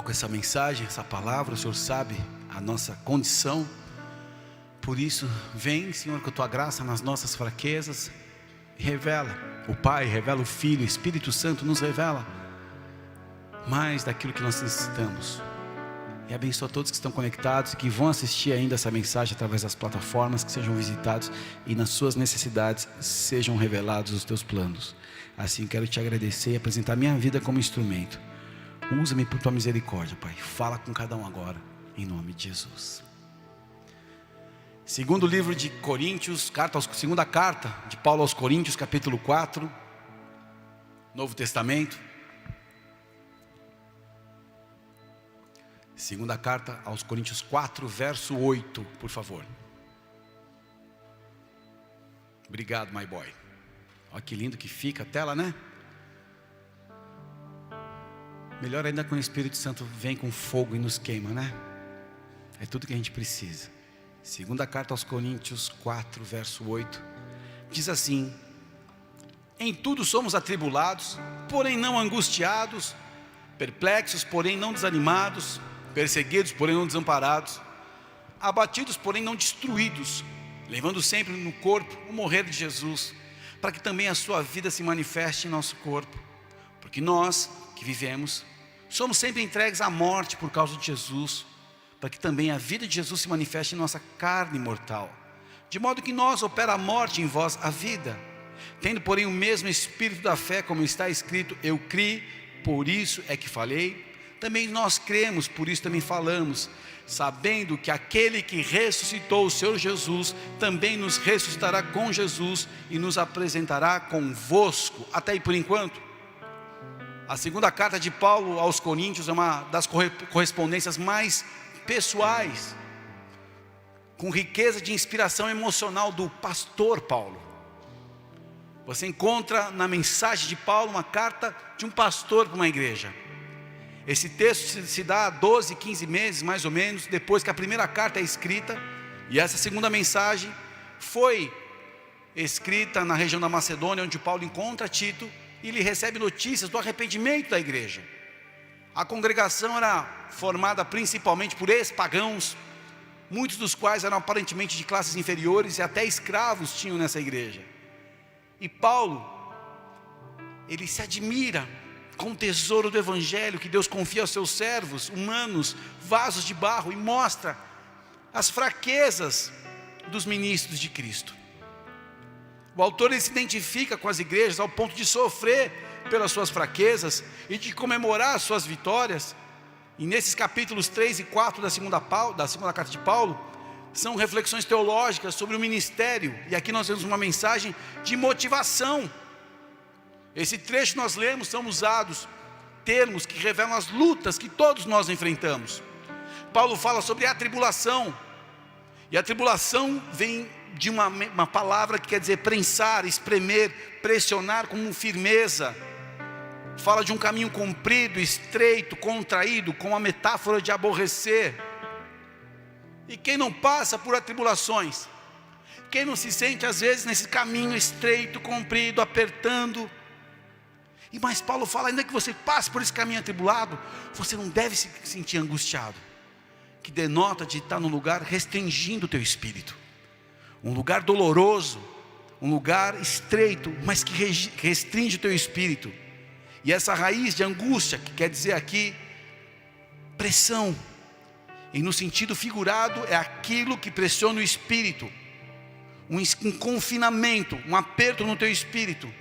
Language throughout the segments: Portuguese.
com essa mensagem, essa palavra. O Senhor sabe a nossa condição. Por isso, vem, Senhor, com a Tua graça nas nossas fraquezas. Revela o Pai, revela o Filho, o Espírito Santo nos revela mais daquilo que nós necessitamos. E abençoa todos que estão conectados e que vão assistir ainda essa mensagem através das plataformas, que sejam visitados e nas suas necessidades sejam revelados os Teus planos. Assim quero Te agradecer e apresentar minha vida como instrumento. Usa-me por Tua misericórdia, Pai. Fala com cada um agora, em nome de Jesus. Segundo livro de Coríntios, segunda carta de Paulo aos Coríntios, capítulo 4, Novo Testamento. Segunda carta aos Coríntios 4, verso 8, por favor. Obrigado, my boy. Olha que lindo que fica a tela, né? Melhor ainda quando o Espírito Santo vem com fogo e nos queima, né? É tudo que a gente precisa. Segunda carta aos Coríntios 4, verso 8. Diz assim: em tudo somos atribulados, porém não angustiados, perplexos, porém não desanimados, perseguidos, porém não desamparados, abatidos, porém não destruídos, levando sempre no corpo o morrer de Jesus, para que também a sua vida se manifeste em nosso corpo. Porque nós, que vivemos, somos sempre entregues à morte por causa de Jesus, para que também a vida de Jesus se manifeste em nossa carne mortal. De modo que nós opera a morte, em vós a vida. Tendo, porém, o mesmo espírito da fé, como está escrito: eu criei, por isso é que falei. Também nós cremos, por isso também falamos, sabendo que aquele que ressuscitou o Senhor Jesus, também nos ressuscitará com Jesus e nos apresentará convosco. Até aí por enquanto. A segunda carta de Paulo aos Coríntios é uma das correspondências mais pessoais, com riqueza de inspiração emocional do pastor Paulo. Você encontra na mensagem de Paulo uma carta de um pastor para uma igreja. Esse texto se dá 12, 15 meses mais ou menos depois que a primeira carta é escrita, e essa segunda mensagem foi escrita na região da Macedônia, onde Paulo encontra Tito e ele recebe notícias do arrependimento da igreja. A congregação era formada principalmente por ex-pagãos, muitos dos quais eram aparentemente de classes inferiores, e até escravos tinham nessa igreja. E Paulo, ele se admira com o tesouro do evangelho que Deus confia aos seus servos humanos, vasos de barro, e mostra as fraquezas dos ministros de Cristo. O autor, ele se identifica com as igrejas ao ponto de sofrer pelas suas fraquezas e de comemorar as suas vitórias. E nesses capítulos 3 e 4 da segunda carta de Paulo, são reflexões teológicas sobre o ministério. E aqui nós temos uma mensagem de motivação. Esse trecho que nós lemos, são usados termos que revelam as lutas que todos nós enfrentamos. Paulo fala sobre a tribulação, e a tribulação vem de uma palavra que quer dizer prensar, espremer, pressionar com firmeza. Fala de um caminho comprido, estreito, contraído, com a metáfora de aborrecer. E quem não passa por atribulações, quem não se sente às vezes nesse caminho estreito, comprido, apertando, mas Paulo fala, ainda que você passe por esse caminho atribulado, você não deve se sentir angustiado, que denota de estar num lugar restringindo o teu espírito, um lugar doloroso, um lugar estreito, mas que restringe o teu espírito. E essa raiz de angústia, que quer dizer aqui pressão, e no sentido figurado é aquilo que pressiona o espírito, um confinamento, um aperto no teu espírito,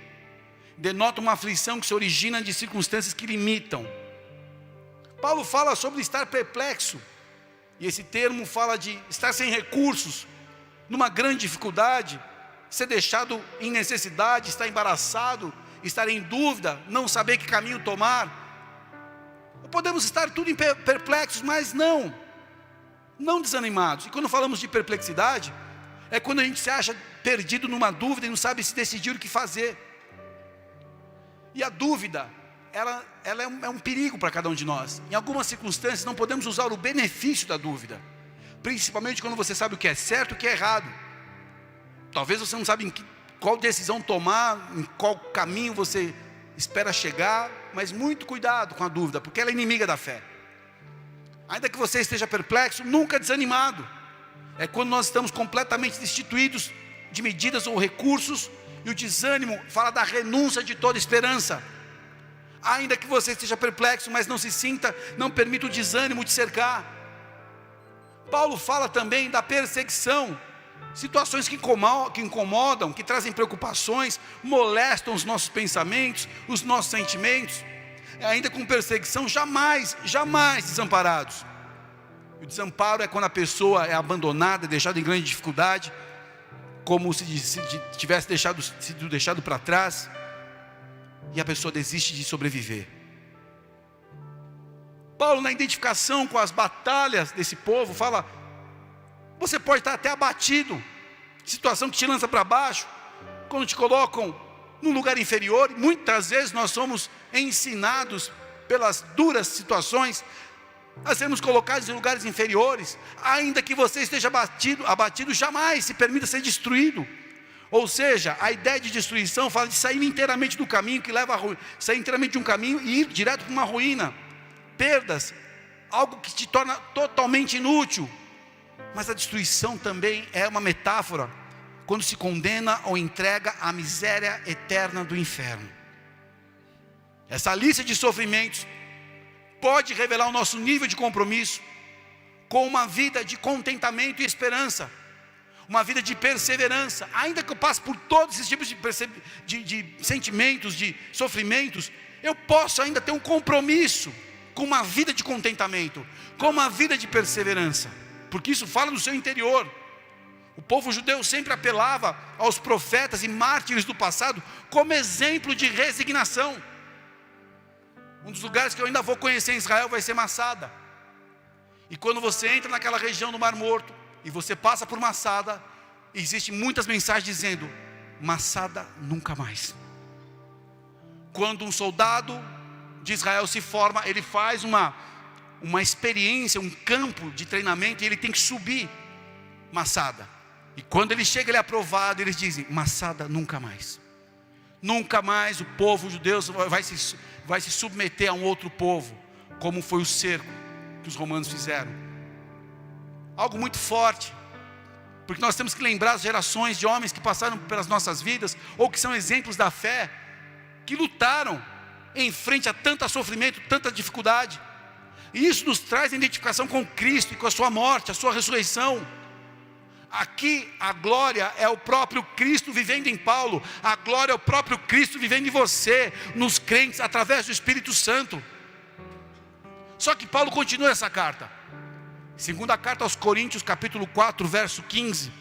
denota uma aflição que se origina de circunstâncias que limitam. Paulo fala sobre estar perplexo, e esse termo fala de estar sem recursos, numa grande dificuldade, ser deixado em necessidade, estar embaraçado, estar em dúvida, não saber que caminho tomar. Podemos estar tudo perplexos, mas não desanimados. E quando falamos de perplexidade, é quando a gente se acha perdido numa dúvida e não sabe se decidir o que fazer. E a dúvida, ela é um perigo para cada um de nós. Em algumas circunstâncias não podemos usar o benefício da dúvida, principalmente quando você sabe o que é certo e o que é errado. Talvez você não sabe qual decisão tomar, em qual caminho você espera chegar, mas muito cuidado com a dúvida, porque ela é inimiga da fé. Ainda que você esteja perplexo, nunca desanimado. É quando nós estamos completamente destituídos de medidas ou recursos, e o desânimo fala da renúncia de toda esperança. Ainda que você esteja perplexo, mas não se sinta, não permita o desânimo te cercar. Paulo fala também da perseguição, situações que incomodam, que trazem preocupações, molestam os nossos pensamentos, os nossos sentimentos. Ainda com perseguição, jamais desamparados. O desamparo é quando a pessoa é abandonada, deixada em grande dificuldade, como se tivesse sido deixado para trás, e a pessoa desiste de sobreviver. Paulo, na identificação com as batalhas desse povo, fala: você pode estar até abatido, situação que te lança para baixo, quando te colocam num lugar inferior. Muitas vezes nós somos ensinados pelas duras situações a sermos colocados em lugares inferiores. Ainda que você esteja abatido, jamais se permita ser destruído. Ou seja, a ideia de destruição fala de sair inteiramente do caminho que leva a ruína, sair inteiramente de um caminho e ir direto para uma ruína, perdas, algo que te torna totalmente inútil. Mas a destruição também é uma metáfora quando se condena ou entrega à miséria eterna do inferno. Essa lista de sofrimentos pode revelar o nosso nível de compromisso com uma vida de contentamento e esperança, uma vida de perseverança. Ainda que eu passe por todos esses tipos de sentimentos, de sofrimentos, eu posso ainda ter um compromisso com uma vida de contentamento, com uma vida de perseverança, porque isso fala do seu interior. O povo judeu sempre apelava aos profetas e mártires do passado como exemplo de resignação. Um dos lugares que eu ainda vou conhecer em Israel vai ser Massada. E quando você entra naquela região do Mar Morto e você passa por Massada, existem muitas mensagens dizendo: Massada nunca mais. Quando um soldado de Israel se forma, ele faz uma experiência, um campo de treinamento, e ele tem que subir Massada. E quando ele chega, ele é aprovado, eles dizem: Massada nunca mais. Nunca mais o povo judeu vai se submeter a um outro povo, como foi o cerco que os romanos fizeram. Algo muito forte, porque nós temos que lembrar as gerações de homens que passaram pelas nossas vidas, ou que são exemplos da fé, que lutaram em frente a tanto sofrimento, tanta dificuldade. E isso nos traz a identificação com Cristo e com a sua morte, a sua ressurreição. Aqui a glória é o próprio Cristo vivendo em Paulo, a glória é o próprio Cristo vivendo em você, nos crentes, através do Espírito Santo. Só que Paulo continua essa carta, segunda carta aos Coríntios, capítulo 4, verso 15.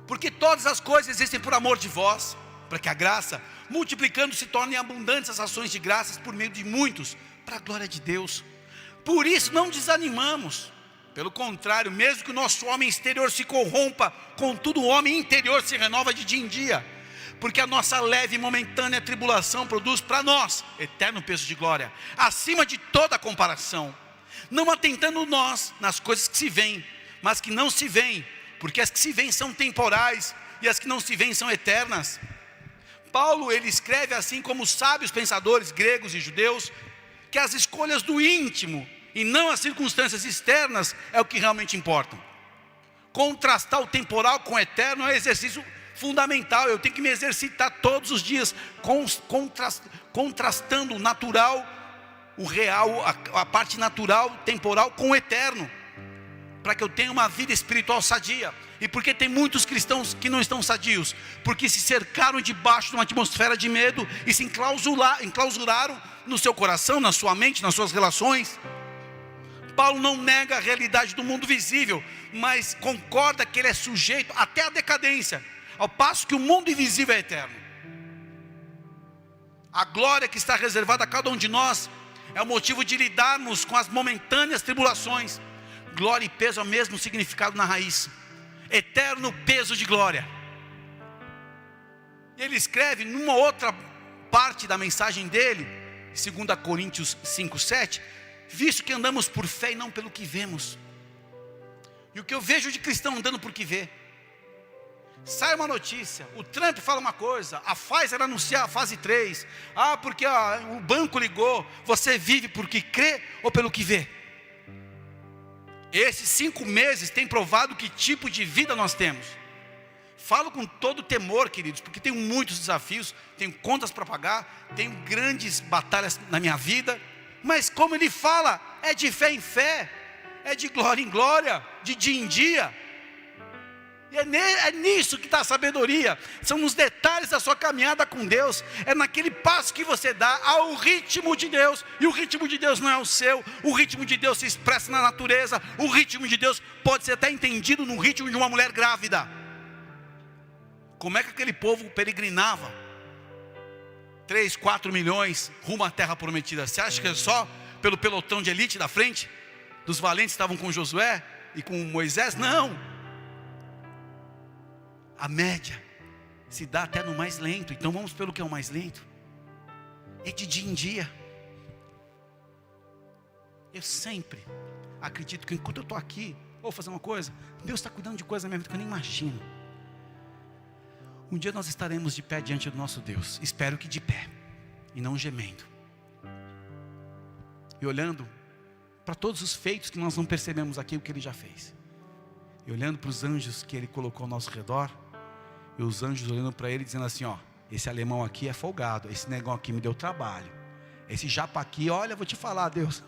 Porque todas as coisas existem por amor de vós, para que a graça, multiplicando, se tornem abundantes as ações de graças por meio de muitos, para a glória de Deus. Por isso não desanimamos, pelo contrário, mesmo que o nosso homem exterior se corrompa, contudo o homem interior se renova de dia em dia, porque a nossa leve e momentânea tribulação produz para nós eterno peso de glória, acima de toda comparação, não atentando nós nas coisas que se veem, mas que não se veem, porque as que se veem são temporais, e as que não se veem são eternas. Paulo, ele escreve assim como os sábios pensadores gregos e judeus, que as escolhas do íntimo e não as circunstâncias externas é o que realmente importam. Contrastar o temporal com o eterno é um exercício fundamental. Eu tenho que me exercitar todos os dias, contrastando o natural, o real, a parte natural, temporal com o eterno, para que eu tenha uma vida espiritual sadia. E por que tem muitos cristãos que não estão sadios? Porque se cercaram debaixo de uma atmosfera de medo e se enclausuraram no seu coração, na sua mente, nas suas relações. Paulo não nega a realidade do mundo visível, mas concorda que ele é sujeito até à decadência, ao passo que o mundo invisível é eterno. A glória que está reservada a cada um de nós é o motivo de lidarmos com as momentâneas tribulações. Glória e peso é o mesmo significado na raiz. Eterno peso de glória. Ele escreve numa outra parte da mensagem dele, 2 Coríntios 5:7, visto que andamos por fé e não pelo que vemos. E o que eu vejo de cristão andando por que vê? sai uma notícia, o Trump fala uma coisa, a Pfizer anuncia a fase 3, porque o banco ligou. Você vive porque crê ou pelo que vê? Esses 5 meses têm provado que tipo de vida nós temos. Falo com todo temor, queridos, porque tenho muitos desafios, tenho contas para pagar, tenho grandes batalhas na minha vida, mas como ele fala, é de fé em fé, é de glória em glória, de dia em dia. E é nisso que está a sabedoria. São nos detalhes da sua caminhada com Deus. É naquele passo que você dá ao ritmo de Deus. E o ritmo de Deus não é o seu. O ritmo de Deus se expressa na natureza. O ritmo de Deus pode ser até entendido no ritmo de uma mulher grávida. Como é que aquele povo peregrinava 3, 4 milhões rumo à terra prometida? Você acha que é só pelo pelotão de elite da frente? Dos valentes que estavam com Josué e com Moisés? Não. A média se dá até no mais lento. Então vamos pelo que é o mais lento. É de dia em dia. Eu sempre acredito que enquanto eu estou aqui, vou fazer uma coisa, Deus está cuidando de coisas na minha vida que eu nem imagino. Um dia nós estaremos de pé diante do nosso Deus. Espero que de pé e não gemendo. E olhando para todos os feitos que nós não percebemos aqui, o que Ele já fez. E olhando para os anjos que Ele colocou ao nosso redor. E os anjos olhando para Ele dizendo assim, esse alemão aqui é folgado. Esse negão aqui me deu trabalho. Esse japa aqui, olha, vou te falar, Deus.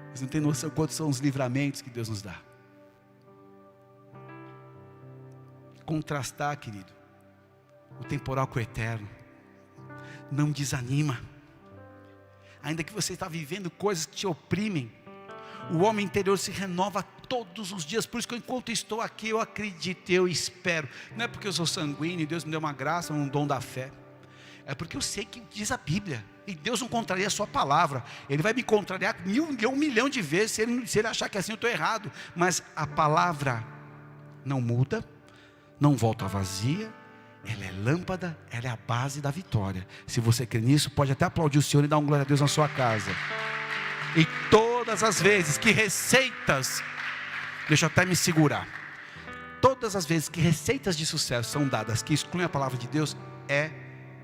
Vocês não têm noção quantos são os livramentos que Deus nos dá. Contrastar, querido, o temporal com o eterno. Não desanima. Ainda que você está vivendo coisas que te oprimem, o homem interior se renova todos os dias. Por isso que enquanto estou aqui, eu acredito, eu espero. Não é porque eu sou sanguíneo, Deus me deu uma graça, um dom da fé. É porque eu sei que diz a Bíblia. E Deus não contraria a sua palavra. Ele vai me contrariar 1 milhão de vezes, se ele achar que assim eu estou errado. Mas a palavra não muda, não volta vazia. Ela é lâmpada, ela é a base da vitória. Se você crê nisso, pode até aplaudir o Senhor e dar uma glória a Deus na sua casa. E todas as vezes que receitas, deixa eu até me segurar. Todas as vezes que receitas de sucesso são dadas, que excluem a palavra de Deus, é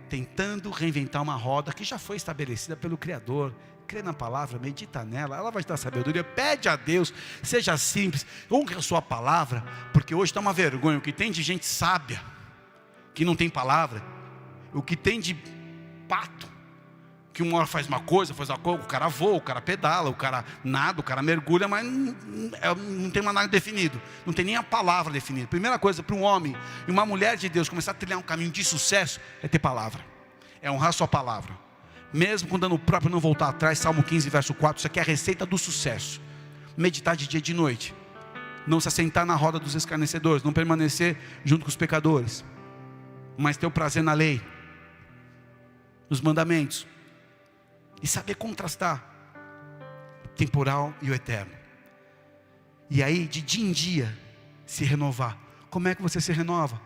tentando reinventar uma roda que já foi estabelecida pelo Criador. Crê na palavra, medita nela, ela vai te dar sabedoria. Pede a Deus, seja simples, honre a sua palavra. Porque hoje está uma vergonha, o que tem de gente sábia que não tem palavra, o que tem de pato, que uma hora faz uma coisa, o cara voa, o cara pedala, o cara nada, o cara mergulha, mas não tem mais nada definido, não tem nem a palavra definida. Primeira coisa para um homem e uma mulher de Deus começar a trilhar um caminho de sucesso, é ter palavra, é honrar sua palavra, mesmo com dano próprio, não voltar atrás. Salmo 15 verso 4, isso aqui é a receita do sucesso. Meditar de dia e de noite, não se assentar na roda dos escarnecedores, não permanecer junto com os pecadores, mas ter o prazer na lei, nos mandamentos, e saber contrastar o temporal e o eterno. E aí de dia em dia se renovar. Como é que você se renova?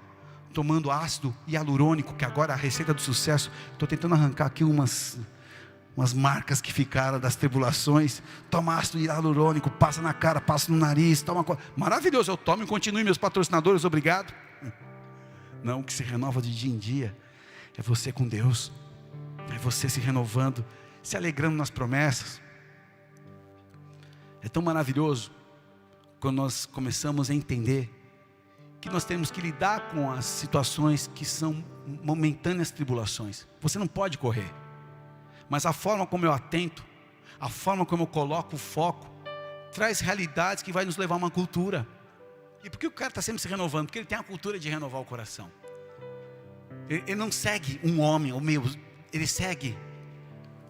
Tomando ácido hialurônico, que agora é a receita do sucesso. Estou tentando arrancar aqui umas marcas que ficaram das tribulações. Toma ácido hialurônico, passa na cara, passa no nariz, toma. Maravilhoso, eu tomo e continue, meus patrocinadores, obrigado. Não, o que se renova de dia em dia é você com Deus, é você se renovando, se alegrando nas promessas. É tão maravilhoso quando nós começamos a entender que nós temos que lidar com as situações que são momentâneas tribulações. Você não pode correr, mas a forma como eu atento, a forma como eu coloco o foco, traz realidades que vai nos levar a uma cultura. E por que o cara está sempre se renovando? Porque ele tem a cultura de renovar o coração. Ele não segue um homem, ele segue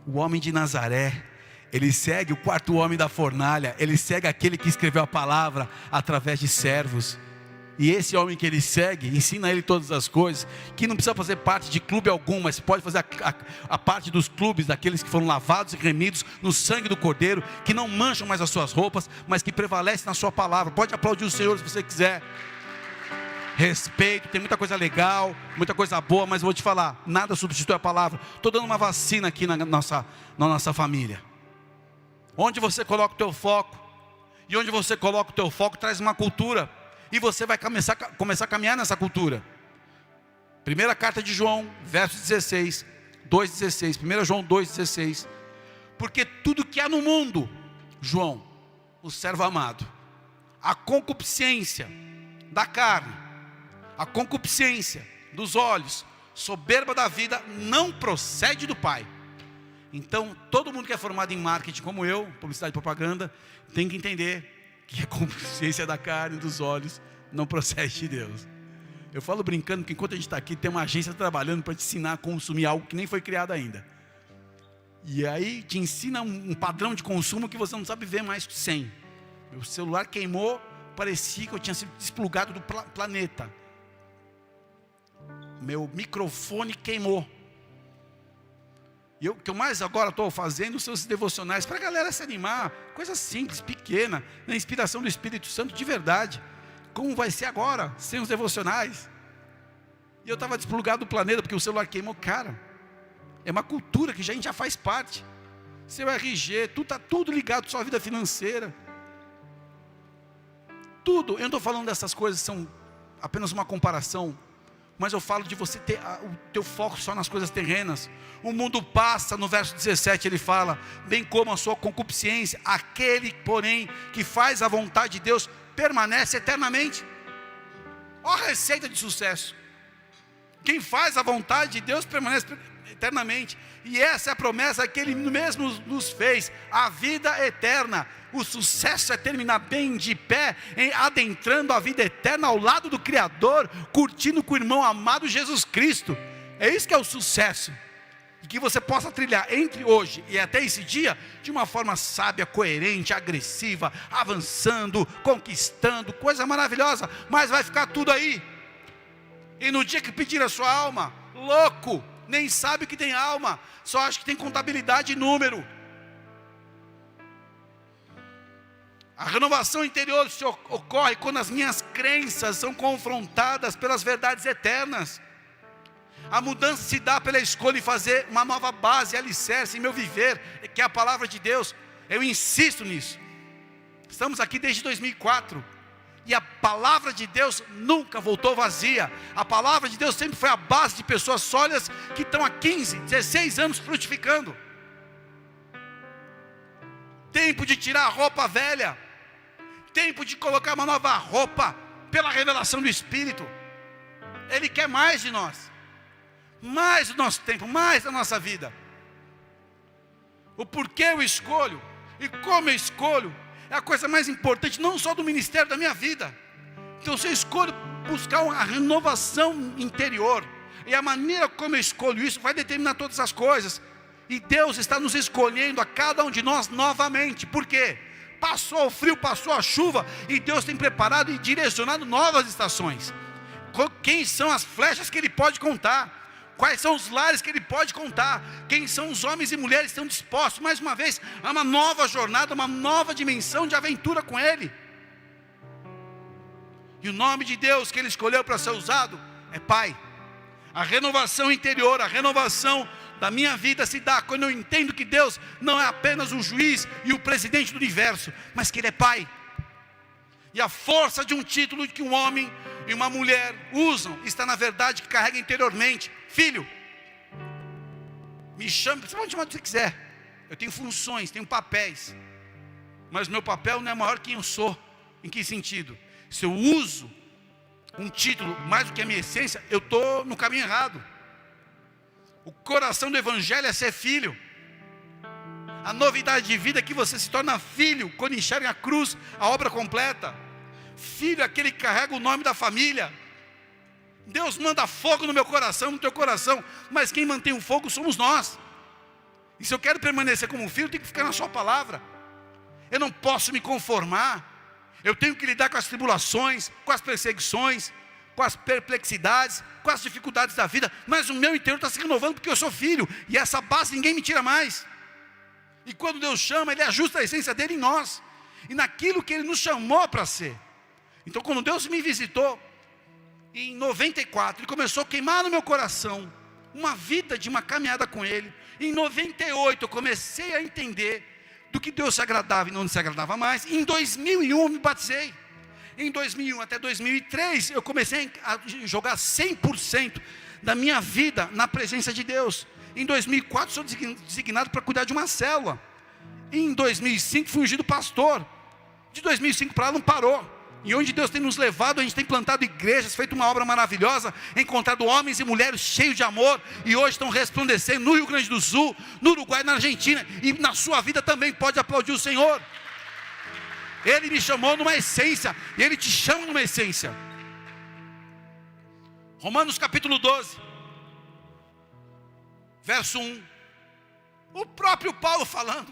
o homem de Nazaré. Ele segue o quarto homem da fornalha. Ele segue aquele que escreveu a palavra através de servos. E esse homem que ele segue, ensina ele todas as coisas, que não precisa fazer parte de clube algum, mas pode fazer a parte dos clubes, daqueles que foram lavados e remidos no sangue do Cordeiro, que não mancham mais as suas roupas, mas que prevalecem na sua palavra. Pode aplaudir o Senhor se você quiser. Respeito, tem muita coisa legal, muita coisa boa, mas vou te falar, nada substitui a palavra. Estou dando uma vacina aqui na nossa família. Onde você coloca o teu foco, e onde você coloca o teu foco traz uma cultura. e você vai começar a caminhar nessa cultura. Primeira carta de João, verso 16, 2,16, 1 João 2,16, porque tudo que há no mundo, João, o servo amado, a concupiscência da carne, a concupiscência dos olhos, soberba da vida, não procede do Pai. Então, todo mundo que é formado em marketing como eu, publicidade e propaganda, tem que entender que a concupiscência da carne, dos olhos, não procede de Deus. Eu falo brincando que enquanto a gente está aqui, tem uma agência trabalhando para te ensinar a consumir algo que nem foi criado ainda. E aí te ensina um padrão de consumo que você não sabe ver mais sem. Meu celular queimou, parecia que eu tinha sido desplugado do planeta. Meu microfone queimou. E o que eu mais agora estou fazendo são os devocionais, para a galera se animar, coisa simples, pequena, na inspiração do Espírito Santo de verdade. Como vai ser agora, sem os devocionais? E eu estava desplugado do planeta, porque o celular queimou. Cara, é uma cultura que a gente já faz parte. Seu RG, está tudo ligado à sua vida financeira. Tudo, eu não estou falando dessas coisas, são apenas uma comparação, mas eu falo de você ter o teu foco só nas coisas terrenas. O mundo passa, no verso 17 ele fala, bem como a sua concupiscência, aquele porém que faz a vontade de Deus, permanece eternamente. Olha a receita de sucesso. Quem faz a vontade de Deus permanece eternamente. E essa é a promessa que Ele mesmo nos fez, a vida eterna. O sucesso é terminar bem de pé, adentrando a vida eterna ao lado do Criador, curtindo com o irmão amado Jesus Cristo. É isso que é o sucesso. E que você possa trilhar entre hoje e até esse dia, de uma forma sábia, coerente, agressiva, avançando, conquistando, coisa maravilhosa, mas vai ficar tudo aí. E no dia que pedir a sua alma, louco, nem sabe que tem alma, só acha que tem contabilidade e número. A renovação interior ocorre quando as minhas crenças são confrontadas pelas verdades eternas. A mudança se dá pela escolha de fazer uma nova base, alicerce em meu viver, que é a palavra de Deus. Eu insisto nisso. Estamos aqui desde 2004. E a palavra de Deus nunca voltou vazia. A palavra de Deus sempre foi a base de pessoas sólidas que estão há 15, 16 anos frutificando. Tempo de tirar a roupa velha. Tempo de colocar uma nova roupa pela revelação do Espírito. Ele quer mais de nós. Mais do nosso tempo, mais da nossa vida. O porquê eu escolho e como eu escolho é a coisa mais importante, não só do ministério da minha vida. Então se eu escolho buscar uma renovação interior, e a maneira como eu escolho isso vai determinar todas as coisas. E Deus está nos escolhendo a cada um de nós novamente. Por quê? Passou o frio, passou a chuva, e Deus tem preparado e direcionado novas estações. Quem são as flechas que Ele pode contar? Quais são os lares que Ele pode contar? Quem são os homens e mulheres que estão dispostos, mais uma vez, a uma nova jornada, uma nova dimensão de aventura com Ele? E o nome de Deus que Ele escolheu para ser usado é Pai. A renovação interior, a renovação da minha vida se dá quando eu entendo que Deus não é apenas o juiz e o presidente do universo, mas que Ele é Pai. E a força de um título que um homem e uma mulher usam, está na verdade que carrega interiormente. Filho, me chame, você pode chamar do que você quiser. Eu tenho funções, tenho papéis, mas meu papel não é maior que quem eu sou. Em que sentido? Se eu uso um título mais do que a minha essência, eu estou no caminho errado. O coração do evangelho é ser filho. A novidade de vida é que você se torna filho quando enxerga a cruz, a obra completa. Filho é aquele que carrega o nome da família. Deus manda fogo no meu coração, no teu coração, mas quem mantém o fogo somos nós. E se eu quero permanecer como filho, eu tenho que ficar na sua palavra. Eu não posso me conformar. Eu tenho que lidar com as tribulações, com as perseguições, com as perplexidades, com as dificuldades da vida, mas o meu interior está se renovando porque eu sou filho, e essa base ninguém me tira mais. E quando Deus chama, Ele ajusta a essência dEle em nós, e naquilo que Ele nos chamou para ser. Então quando Deus me visitou, em 94, Ele começou a queimar no meu coração uma vida de uma caminhada com Ele. Em 98 eu comecei a entender do que Deus se agradava e não se agradava mais. Em 2001 eu me batizei. Em 2001 até 2003, eu comecei a jogar 100% da minha vida na presença de Deus. Em 2004, sou designado para cuidar de uma célula. Em 2005, fui ungido pastor. De 2005 para lá não parou. E onde Deus tem nos levado, a gente tem plantado igrejas, feito uma obra maravilhosa, encontrado homens e mulheres cheios de amor, e hoje estão resplandecendo no Rio Grande do Sul, no Uruguai, na Argentina, e na sua vida também. Pode aplaudir o Senhor. Ele me chamou numa essência, e Ele te chama numa essência. Romanos capítulo 12, verso 1, o próprio Paulo falando: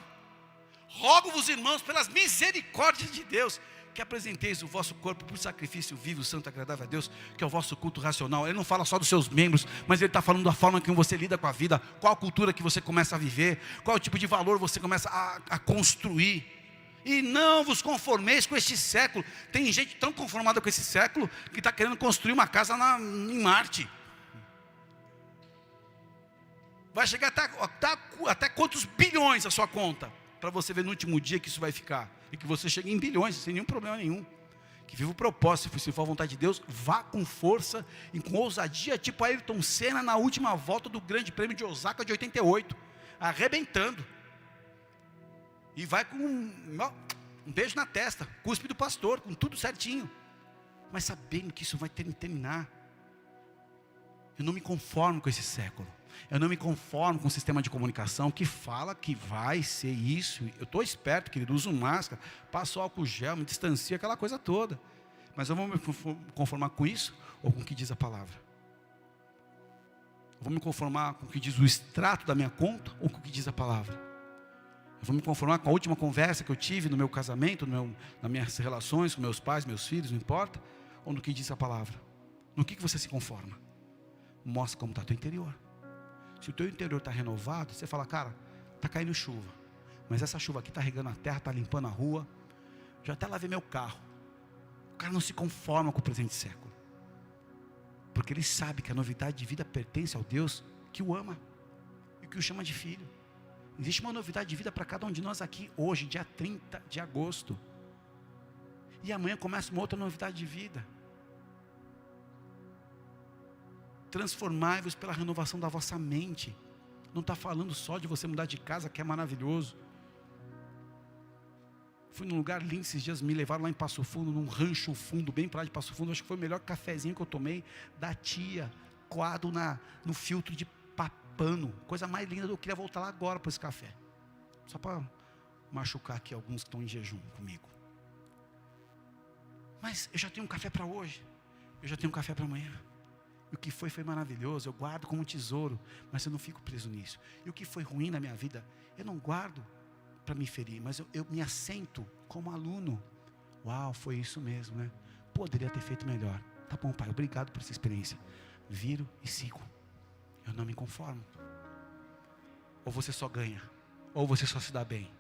rogo-vos, irmãos, pelas misericórdias de Deus, que apresenteis o vosso corpo por sacrifício vivo, santo, agradável a Deus, que é o vosso culto racional. Ele não fala só dos seus membros, mas ele está falando da forma que você lida com a vida, qual a cultura que você começa a viver, qual o tipo de valor você começa a construir. E não vos conformeis com este século. Tem gente tão conformada com esse século, que está querendo construir uma casa em Marte. Vai chegar até quantos bilhões a sua conta, para você ver no último dia que isso vai ficar, e que você chegue em bilhões, sem nenhum problema nenhum. Que viva o propósito, se for a vontade de Deus, vá com força e com ousadia, tipo Ayrton Senna na última volta do Grande Prêmio de Osaka de 88, arrebentando. E vai com um beijo na testa, cuspe do pastor, com tudo certinho, mas sabendo que isso vai terminar. Eu não me conformo com esse século. Eu não me conformo com o sistema de comunicação que fala que vai ser isso. Eu estou esperto, querido, uso máscara, passo álcool gel, me distancio, aquela coisa toda. Mas eu vou me conformar com isso ou com o que diz a palavra? Eu vou me conformar com o que diz o extrato da minha conta ou com o que diz a palavra? Eu vou me conformar com a última conversa que eu tive no meu casamento, nas minhas relações com meus pais, meus filhos, não importa, ou no que diz a palavra? No que você se conforma? Mostra como está o teu interior. Se o teu interior está renovado, você fala: cara, está caindo chuva, mas essa chuva aqui está regando a terra, está limpando a rua, já até lavei meu carro. O cara não se conforma com o presente século, porque ele sabe que a novidade de vida pertence ao Deus que o ama e que o chama de filho. Existe uma novidade de vida para cada um de nós aqui hoje, dia 30 de agosto, e amanhã começa uma outra novidade de vida. Transformai-vos pela renovação da vossa mente. Não está falando só de você mudar de casa, que é maravilhoso. Fui num lugar lindo esses dias, me levaram lá em Passo Fundo, num rancho fundo, bem para lá de Passo Fundo. Acho que foi o melhor cafezinho que eu tomei, da tia, coado no filtro de papano. Coisa mais linda, eu queria voltar lá agora para esse café. Só para machucar aqui alguns que estão em jejum comigo. Mas eu já tenho um café para hoje, eu já tenho um café para amanhã. E o que foi maravilhoso, eu guardo como um tesouro, mas eu não fico preso nisso. E o que foi ruim na minha vida, eu não guardo para me ferir, mas eu me assento como aluno. Uau, foi isso mesmo, né? Poderia ter feito melhor. Tá bom, pai, obrigado por essa experiência. Viro e sigo. Eu não me conformo. Ou você só ganha, ou você só se dá bem.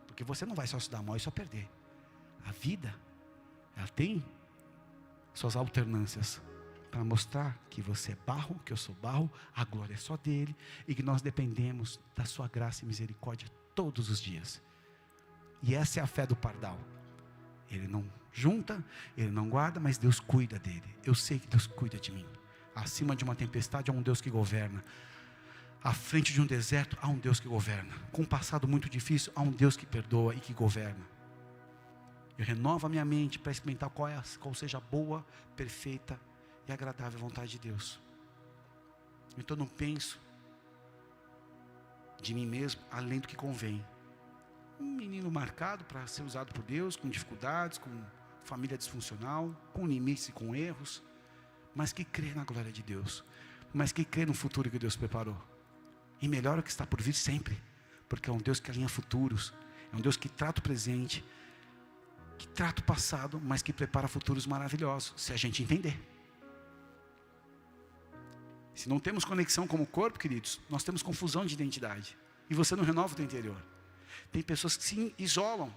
Porque você não vai só se dar mal e só perder. A vida, ela tem suas alternâncias, para mostrar que você é barro, que eu sou barro, a glória é só dele, e que nós dependemos da sua graça e misericórdia todos os dias. E essa é a fé do pardal. Ele não junta, ele não guarda, mas Deus cuida dele. Eu sei que Deus cuida de mim. Acima de uma tempestade há um Deus que governa. À frente de um deserto há um Deus que governa. Com um passado muito difícil há um Deus que perdoa e que governa. Eu renovo a minha mente para experimentar qual seja a boa, perfeita e agradável vontade de Deus. Então não penso de mim mesmo além do que convém. Um menino marcado para ser usado por Deus, com dificuldades, com família disfuncional, com limites e com erros, mas que crê na glória de Deus, mas que crê no futuro que Deus preparou. E melhor o que está por vir sempre, porque é um Deus que alinha futuros, é um Deus que trata o presente, que trata o passado, mas que prepara futuros maravilhosos, se a gente entender. Se não temos conexão como corpo, queridos, nós temos confusão de identidade. E você não renova o teu interior. Tem pessoas que se isolam.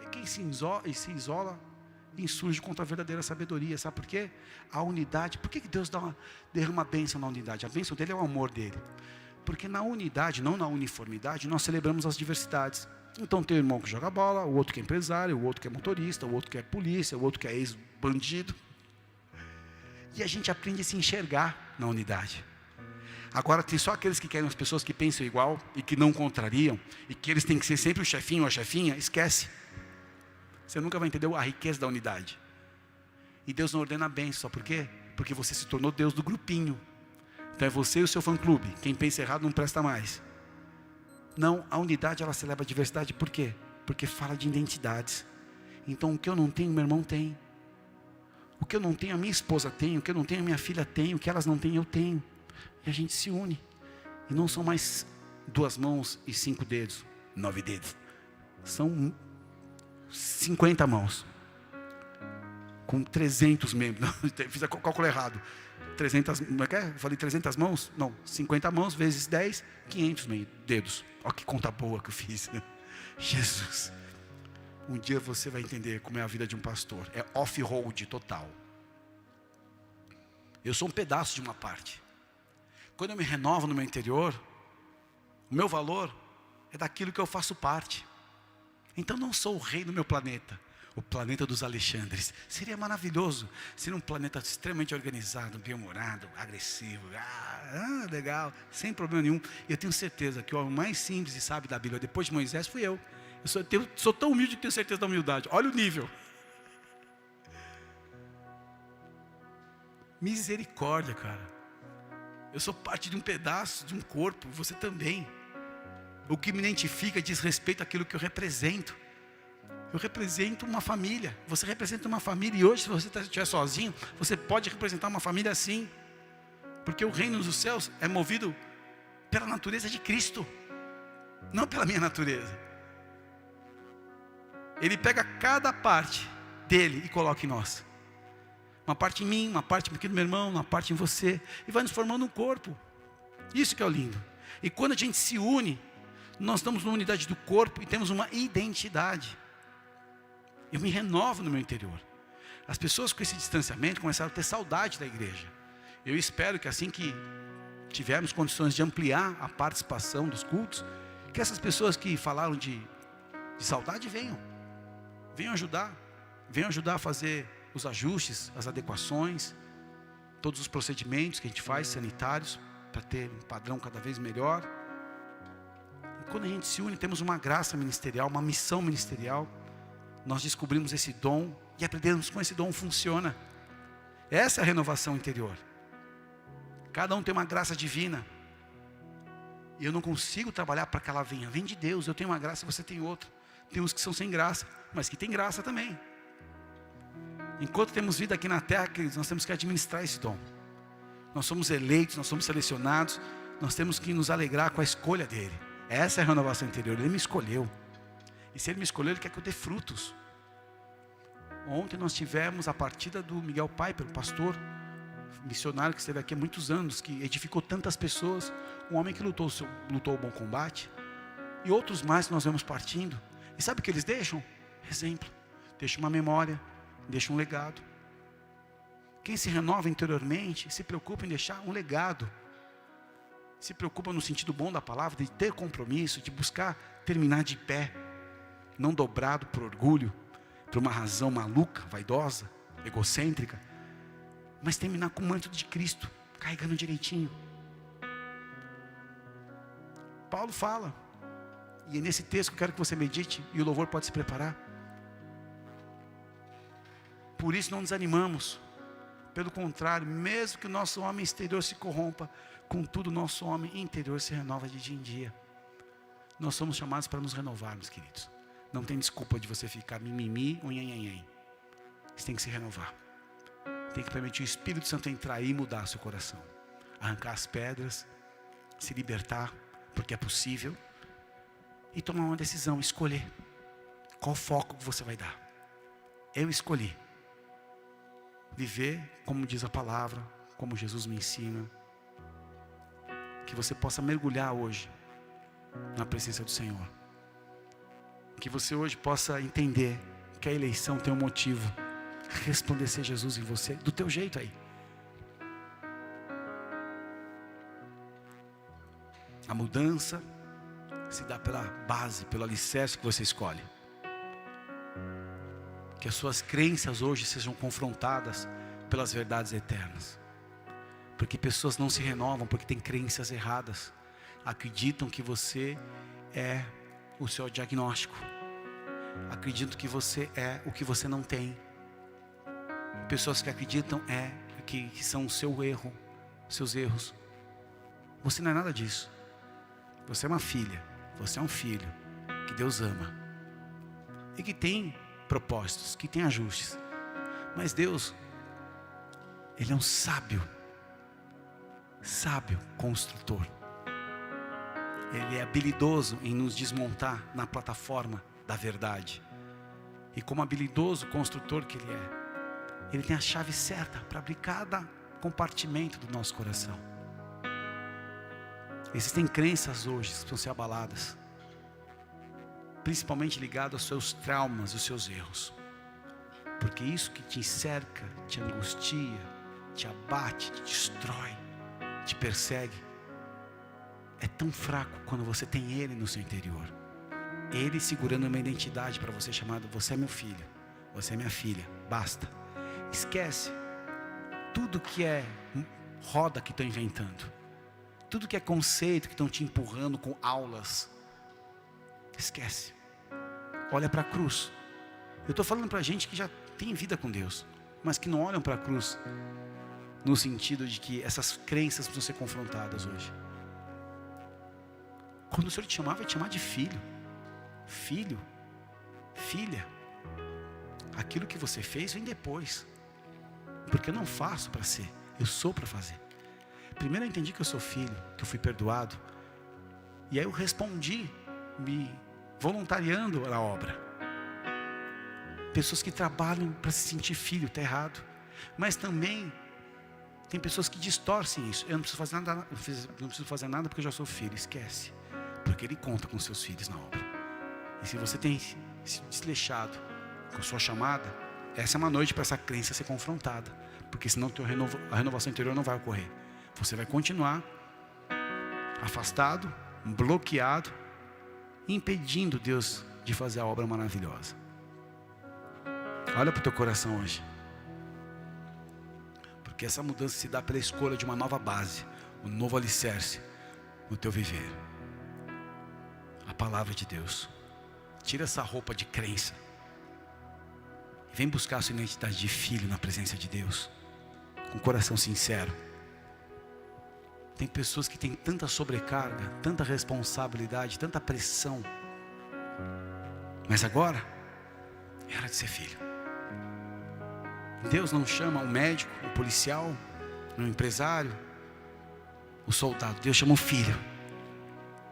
E quem se isola, insurge contra a verdadeira sabedoria. Sabe por quê? A unidade. Por que Deus derrama a bênção na unidade? A bênção dele é o amor dele. Porque na unidade, não na uniformidade, nós celebramos as diversidades. Então tem o irmão que joga bola, o outro que é empresário, o outro que é motorista, o outro que é polícia, o outro que é ex-bandido. E a gente aprende a se enxergar na unidade. Agora tem só aqueles que querem as pessoas que pensam igual e que não contrariam, e que eles têm que ser sempre o chefinho ou a chefinha, esquece. Você nunca vai entender a riqueza da unidade. E Deus não ordena bem, só por quê? Porque você se tornou Deus do grupinho. Então é você e o seu fã-clube. Quem pensa errado não presta mais. Não, a unidade ela celebra a diversidade, por quê? Porque fala de identidades. Então o que eu não tenho, meu irmão tem. O que eu não tenho, a minha esposa tem. O que eu não tenho, a minha filha tem. O que elas não têm, eu tenho. E a gente se une. E não são mais 2 mãos e 5 dedos, 9 dedos. São 50 mãos. Com 300 membros. Não, fiz o cálculo errado. 300, como é que é? Eu falei 300 mãos? Não, 50 mãos vezes 10, 500 dedos. Olha que conta boa que eu fiz. Jesus. Um dia você vai entender como é a vida de um pastor. É off-road total. Eu sou um pedaço de uma parte. Quando eu me renovo no meu interior, o meu valor é daquilo que eu faço parte. Então não sou o rei do meu planeta. O planeta dos Alexandres. Seria maravilhoso. Seria um planeta extremamente organizado, bem-humorado, agressivo. Legal, sem problema nenhum. Eu tenho certeza que o homem mais simples e sábio da Bíblia, depois de Moisés, fui eu. Eu sou tão humilde que tenho certeza da humildade. Olha o nível. Misericórdia, cara. Eu sou parte de um pedaço, de um corpo. Você também. O que me identifica diz respeito àquilo que eu represento. Eu represento uma família. Você representa uma família. E hoje, se você estiver sozinho, você pode representar uma família assim. Porque o reino dos céus é movido pela natureza de Cristo, não pela minha natureza. Ele pega cada parte dele e coloca em nós. Uma parte em mim, uma parte aqui do meu irmão, uma parte em você. E vai nos formando um corpo. Isso que é o lindo. E quando a gente se une, nós estamos numa unidade do corpo e temos uma identidade. Eu me renovo no meu interior. As pessoas com esse distanciamento começaram a ter saudade da igreja. Eu espero que assim que tivermos condições de ampliar a participação dos cultos, que essas pessoas que falaram de saudade venham ajudar a fazer os ajustes, as adequações, todos os procedimentos que a gente faz, sanitários, para ter um padrão cada vez melhor. E quando a gente se une, temos uma graça ministerial, uma missão ministerial. Nós descobrimos esse dom e aprendemos como esse dom funciona. Essa é a renovação interior. Cada um tem uma graça divina. E eu não consigo trabalhar para que ela venha. Vem de Deus, eu tenho uma graça e você tem outra. Tem uns que são sem graça, mas que tem graça também. Enquanto temos vida aqui na terra, nós temos que administrar esse dom. Nós somos eleitos, nós somos selecionados. Nós temos que nos alegrar com a escolha dele. Essa é a renovação interior. Ele me escolheu. E se ele me escolheu, ele quer que eu dê frutos. Ontem nós tivemos a partida do Miguel Piper, o pastor missionário que esteve aqui há muitos anos, que edificou tantas pessoas. Um homem que lutou o bom combate. E outros mais que nós vemos partindo. E sabe o que eles deixam? Exemplo. Deixam uma memória. Deixam um legado. Quem se renova interiormente, se preocupa em deixar um legado. Se preocupa no sentido bom da palavra, de ter compromisso, de buscar terminar de pé. Não dobrado por orgulho, por uma razão maluca, vaidosa, egocêntrica, mas terminar com o manto de Cristo, carregando direitinho. Paulo fala, e é nesse texto que eu quero que você medite, e o louvor pode se preparar. Por isso não desanimamos, pelo contrário, mesmo que o nosso homem exterior se corrompa, contudo o nosso homem interior se renova de dia em dia. Nós somos chamados para nos renovarmos, queridos. Não tem desculpa de você ficar mimimi ou nhenhenhen. Você tem que se renovar. Tem que permitir o Espírito Santo entrar aí e mudar seu coração. Arrancar as pedras, se libertar, porque é possível. E tomar uma decisão, escolher. Qual foco que você vai dar? Eu escolhi. Viver como diz a palavra, como Jesus me ensina. Que você possa mergulhar hoje na presença do Senhor. Que você hoje possa entender que a eleição tem um motivo. Resplandecer Jesus em você, do teu jeito aí. A mudança se dá pela base, pelo alicerce que você escolhe. Que as suas crenças hoje sejam confrontadas pelas verdades eternas. Porque pessoas não se renovam porque têm crenças erradas. Acreditam que você é o seu diagnóstico. Acreditam que você é o que você não tem. Pessoas que acreditam que são o seu erro, seus erros. Você não é nada disso. Você é uma filha, você é um filho que Deus ama e que tem propósitos, que tem ajustes. Mas Deus, Ele é um sábio construtor. Ele é habilidoso em nos desmontar na plataforma da verdade. E como habilidoso construtor que Ele é, Ele tem a chave certa para abrir cada compartimento do nosso coração. Existem crenças hoje que precisam ser abaladas, principalmente ligado aos seus traumas, aos seus erros. Porque isso que te cerca, te angustia, te abate, te destrói, te persegue, é tão fraco quando você tem Ele no seu interior. Ele segurando uma identidade para você chamada: você é meu filho, você é minha filha, basta. Esquece tudo que é roda que estão inventando, tudo que é conceito que estão te empurrando com aulas. Esquece. Olha para a cruz. Eu estou falando para gente que já tem vida com Deus, mas que não olham para a cruz no sentido de que essas crenças precisam ser confrontadas hoje. Quando o Senhor te chamar, vai te chamar de filho, filho, filha. Aquilo que você fez vem depois, porque eu não faço para ser, eu sou para fazer. Primeiro eu entendi que eu sou filho, que eu fui perdoado, e aí eu respondi me voluntariando na obra. Pessoas que trabalham para se sentir filho, está errado. Mas também tem pessoas que distorcem isso. Eu não preciso fazer nada porque eu já sou filho. Esquece, porque Ele conta com seus filhos na obra. E se você tem se desleixado com sua chamada, essa é uma noite para essa crença ser confrontada, porque senão a renovação interior não vai ocorrer. Você vai continuar afastado, bloqueado, impedindo Deus de fazer a obra maravilhosa. Olha para o teu coração hoje, porque essa mudança se dá pela escolha de uma nova base, um novo alicerce no teu viver. A palavra de Deus. Tira essa roupa de crença e vem buscar a sua identidade de filho na presença de Deus, com coração sincero. Tem pessoas que têm tanta sobrecarga, tanta responsabilidade, tanta pressão, mas agora é hora de ser filho. Deus não chama o médico, o policial, o empresário, o soldado. Deus chama o filho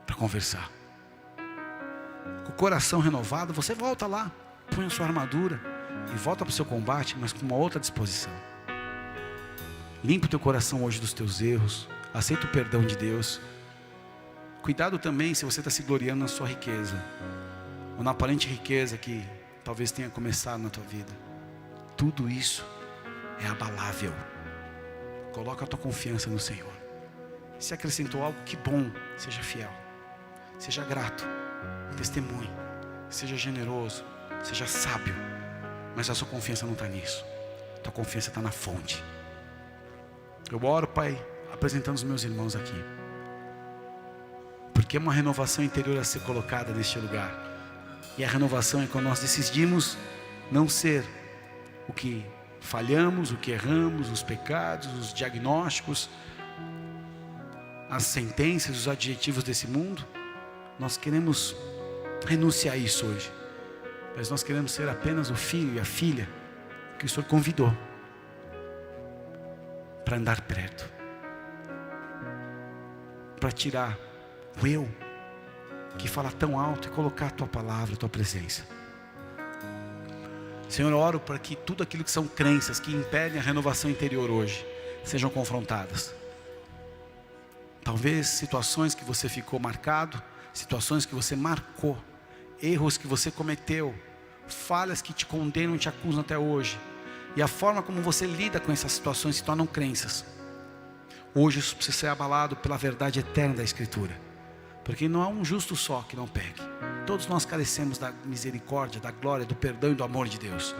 para conversar. Com o coração renovado, você volta lá, põe a sua armadura e volta para o seu combate, mas com uma outra disposição. Limpa o teu coração hoje dos teus erros. Aceita o perdão de Deus. Cuidado também se você está se gloriando na sua riqueza, ou na aparente riqueza que talvez tenha começado na tua vida. Tudo isso é abalável. Coloca a tua confiança no Senhor. Se acrescentou algo, que bom. Seja fiel, seja grato, testemunhe, seja generoso, seja sábio. Mas a sua confiança não está nisso. A tua confiança está na fonte. Eu oro, Pai, apresentando os meus irmãos aqui, porque é uma renovação interior a ser colocada neste lugar. E a renovação é quando nós decidimos não ser o que falhamos, o que erramos, os pecados, os diagnósticos, as sentenças, os adjetivos desse mundo. Nós queremos renunciar a isso hoje, mas nós queremos ser apenas o filho e a filha que o Senhor convidou para andar perto, para tirar o eu que fala tão alto e colocar a tua palavra, a tua presença. Senhor, eu oro para que tudo aquilo que são crenças que impedem a renovação interior hoje sejam confrontadas. Talvez situações que você ficou marcado, situações que você marcou, erros que você cometeu, falhas que te condenam e te acusam até hoje, e a forma como você lida com essas situações se tornam crenças. Hoje isso precisa ser abalado pela verdade eterna da Escritura. Porque não há um justo só que não pegue. Todos nós carecemos da misericórdia, da glória, do perdão e do amor de Deus.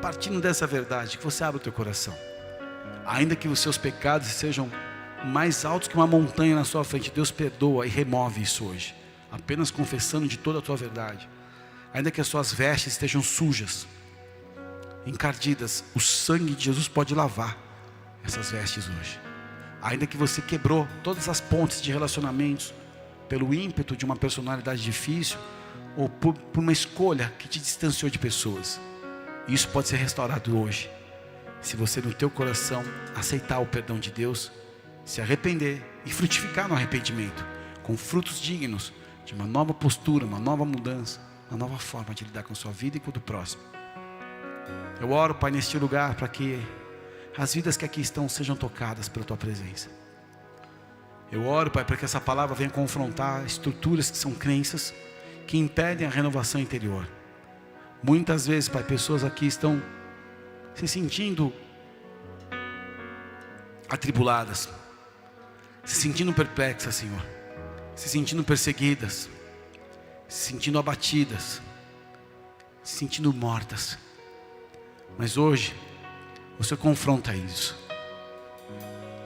Partindo dessa verdade, que você abra o teu coração. Ainda que os seus pecados sejam mais altos que uma montanha na sua frente, Deus perdoa e remove isso hoje. Apenas confessando de toda a tua verdade. Ainda que as suas vestes estejam sujas, encardidas, o sangue de Jesus pode lavar essas vestes hoje. Ainda que você quebrou todas as pontes de relacionamentos pelo ímpeto de uma personalidade difícil, ou por uma escolha que te distanciou de pessoas, isso pode ser restaurado hoje, se você no teu coração aceitar o perdão de Deus, se arrepender e frutificar no arrependimento, com frutos dignos de uma nova postura, uma nova mudança, uma nova forma de lidar com a sua vida e com o do próximo. Eu oro, Pai, neste lugar, para que as vidas que aqui estão sejam tocadas pela tua presença. Eu oro, Pai, para que essa palavra venha confrontar estruturas que são crenças, que impedem a renovação interior. Muitas vezes, Pai, pessoas aqui estão se sentindo atribuladas, se sentindo perplexas, Senhor, se sentindo perseguidas, se sentindo abatidas, se sentindo mortas. Mas hoje, o Senhor confronta isso.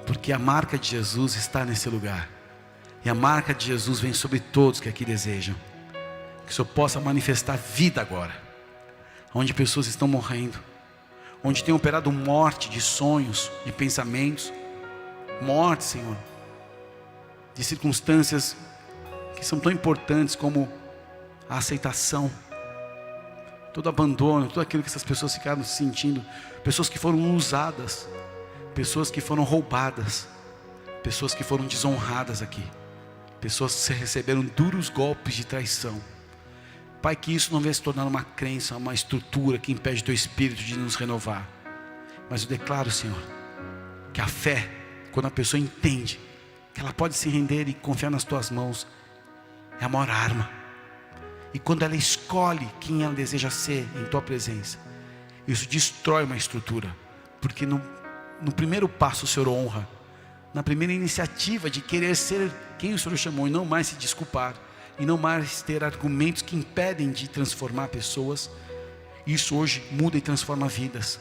Porque a marca de Jesus está nesse lugar. E a marca de Jesus vem sobre todos que aqui desejam. Que o Senhor possa manifestar vida agora. Onde pessoas estão morrendo. Onde tem operado morte de sonhos, de pensamentos. Morte, Senhor, de circunstâncias que são tão importantes como a aceitação. Todo abandono, tudo aquilo que essas pessoas ficaram se sentindo. Pessoas que foram usadas. Pessoas que foram roubadas, pessoas que foram desonradas aqui, pessoas que receberam duros golpes de traição. Pai, que isso não venha se tornar uma crença, uma estrutura que impede o teu Espírito de nos renovar. Mas eu declaro, Senhor, que a fé, quando a pessoa entende que ela pode se render e confiar nas tuas mãos, é a maior arma. E quando ela escolhe quem ela deseja ser em tua presença, isso destrói uma estrutura, porque no primeiro passo o Senhor honra, na primeira iniciativa de querer ser quem o Senhor chamou, e não mais se desculpar, e não mais ter argumentos que impedem de transformar pessoas. Isso hoje muda e transforma vidas.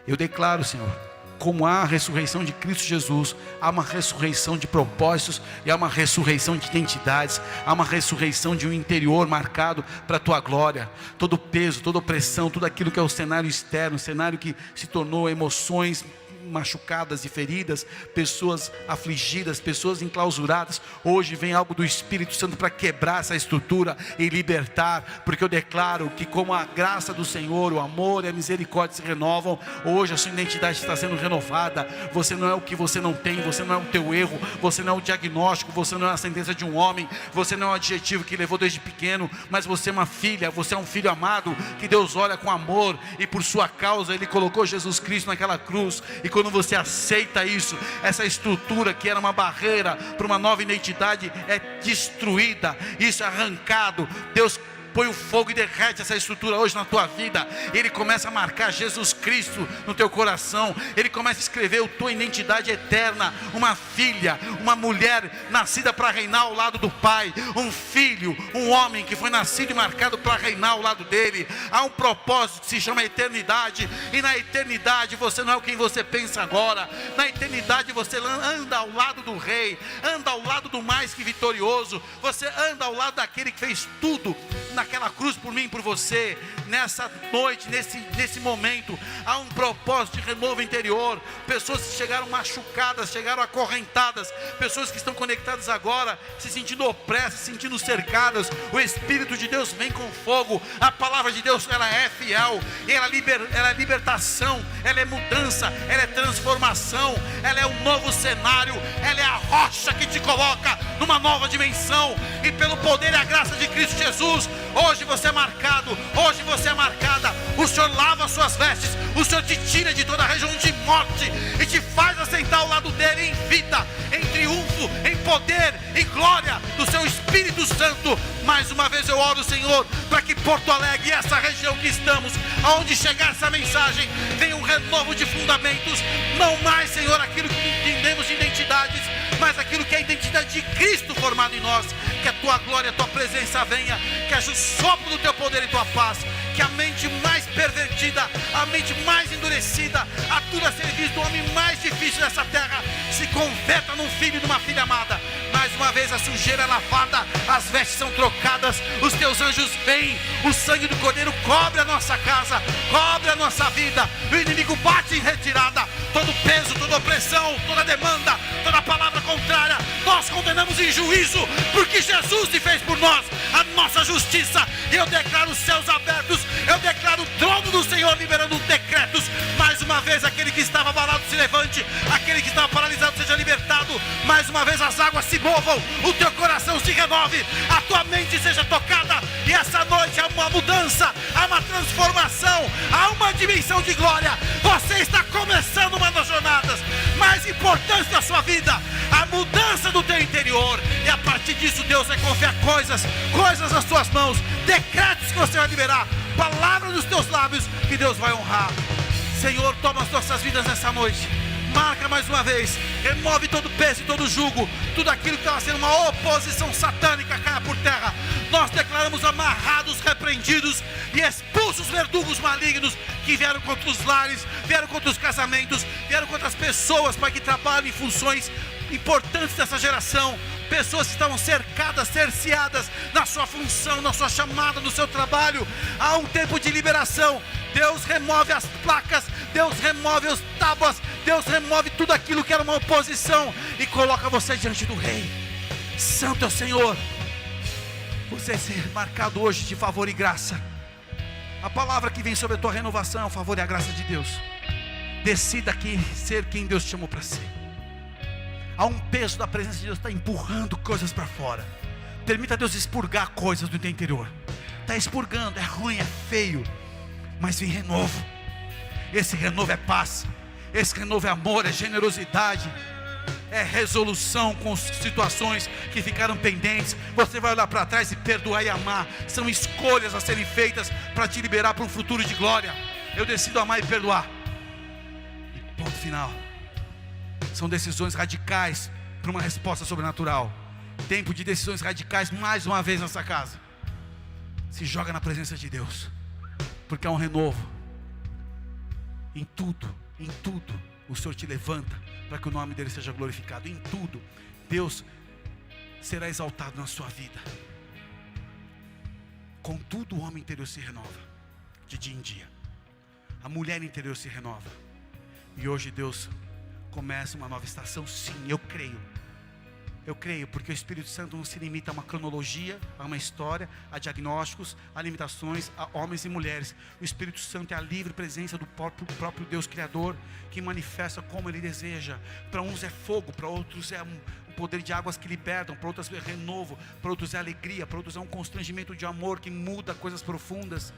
Eu declaro, Senhor, como há a ressurreição de Cristo Jesus, há uma ressurreição de propósitos, e há uma ressurreição de identidades, há uma ressurreição de um interior marcado para a tua glória. Todo peso, toda opressão, tudo aquilo que é o cenário externo, o cenário que se tornou emoções machucadas e feridas, pessoas afligidas, pessoas enclausuradas, hoje vem algo do Espírito Santo para quebrar essa estrutura e libertar, porque eu declaro que como a graça do Senhor, o amor e a misericórdia se renovam, hoje a sua identidade está sendo renovada. Você não é o que você não tem, você não é o teu erro, você não é o diagnóstico, você não é a sentença de um homem, você não é o adjetivo que levou desde pequeno, mas você é uma filha, você é um filho amado, que Deus olha com amor, e por sua causa Ele colocou Jesus Cristo naquela cruz. E quando você aceita isso, essa estrutura que era uma barreira para uma nova identidade é destruída, isso é arrancado. Deus põe o fogo e derrete essa estrutura hoje na tua vida. Ele começa a marcar Jesus Cristo no teu coração. Ele começa a escrever a tua identidade eterna. Uma filha, uma mulher nascida para reinar ao lado do Pai. Um filho, um homem que foi nascido e marcado para reinar ao lado dele. Há um propósito que se chama eternidade. E na eternidade você não é o quem você pensa agora. Na eternidade você anda ao lado do Rei. Anda ao lado do mais que vitorioso. Você anda ao lado daquele que fez tudo naquela cruz por mim e por você. Nessa noite, nesse momento, há um propósito de renovo interior. Pessoas que chegaram machucadas, chegaram acorrentadas, pessoas que estão conectadas agora, se sentindo opressas, se sentindo cercadas. O Espírito de Deus vem com fogo. A palavra de Deus, ela é fiel, ela é libertação, ela é mudança, ela é transformação, ela é um novo cenário, ela é a rocha que te coloca numa nova dimensão. E pelo poder e a graça de Cristo Jesus, hoje você é marcado, hoje você é marcada. O Senhor lava as suas vestes, o Senhor te tira de toda a região de morte e te faz assentar ao lado dele em vida, em triunfo, em poder, em glória do seu Espírito Santo. Mais uma vez eu oro, Senhor, para que Porto Alegre e essa região que estamos, aonde chegar essa mensagem, tenha um renovo de fundamentos. Não mais, Senhor, aquilo que entendemos de identidades, mas aquilo que é a identidade de Cristo formado em nós. Que a tua glória, a tua presença venha, que haja o sopro do teu poder e tua paz, que a mente mais pervertida, a mente mais endurecida, a tudo a serviço do homem mais difícil dessa terra, se converta num filho e numa filha amada. Mais uma vez a sujeira é lavada, as vestes são trocadas, os teus anjos vêm, o sangue do Cordeiro cobre a nossa casa, cobre a nossa vida, o inimigo bate em retirada, todo peso, toda opressão, toda demanda, toda palavra contrária, nós condenamos em juízo, porque Jesus se fez por nós a nossa justiça. E eu declaro os céus abertos, eu declaro o trono do Senhor liberando decretos. Mais uma vez aquele que estava abalado se levante, aquele que estava paralisado seja libertado. Mais uma vez as águas se movam, o teu coração se renove, a tua mente seja tocada. E essa noite há uma mudança, há uma transformação, há uma dimensão de glória. Você está começando uma das jornadas mais importantes da sua vida, a mudança do teu interior. E a partir disso Deus vai confiar coisas nas tuas mãos, decretos que você vai liberar, palavras dos teus lábios que Deus vai honrar. Senhor, toma as nossas vidas nessa noite, marca mais uma vez, remove todo peso e todo jugo, tudo aquilo que estava sendo uma oposição satânica caia por terra. Nós declaramos amarrados, repreendidos e expulsos verdugos malignos que vieram contra os lares, vieram contra os casamentos, vieram contra as pessoas para que trabalhem em funções importantes dessa geração. Pessoas que estavam cercadas, cerceadas na sua função, na sua chamada, no seu trabalho. Há um tempo de liberação. Deus remove as placas, Deus remove as tábuas, Deus remove tudo aquilo que era uma oposição e coloca você diante do Rei. Santo é o Senhor. Você é ser marcado hoje de favor e graça. A palavra que vem sobre a tua renovação é o favor e a graça de Deus. Decida aqui ser quem Deus te chamou para ser. Há um peso da presença de Deus, está empurrando coisas para fora. Permita Deus expurgar coisas do teu interior. Está expurgando, é ruim, é feio, mas vem renovo. Esse renovo é paz, esse renovo é amor, é generosidade, é resolução com situações que ficaram pendentes. Você vai olhar para trás e perdoar e amar. São escolhas a serem feitas para te liberar para um futuro de glória. Eu decido amar e perdoar, e ponto final. São decisões radicais para uma resposta sobrenatural. Tempo de decisões radicais mais uma vez nessa casa. Se joga na presença de Deus, porque há um renovo. Em tudo o Senhor te levanta para que o nome dele seja glorificado. Em tudo Deus será exaltado na sua vida. Contudo, o homem interior se renova de dia em dia, a mulher interior se renova. E hoje Deus começa uma nova estação. Sim, eu creio, porque o Espírito Santo não se limita a uma cronologia, a uma história, a diagnósticos, a limitações, a homens e mulheres. O Espírito Santo é a livre presença do próprio Deus Criador, que manifesta como Ele deseja. Para uns é fogo, para outros é um poder de águas que libertam, para outros é renovo, para outros é alegria, para outros é um constrangimento de amor que muda coisas profundas.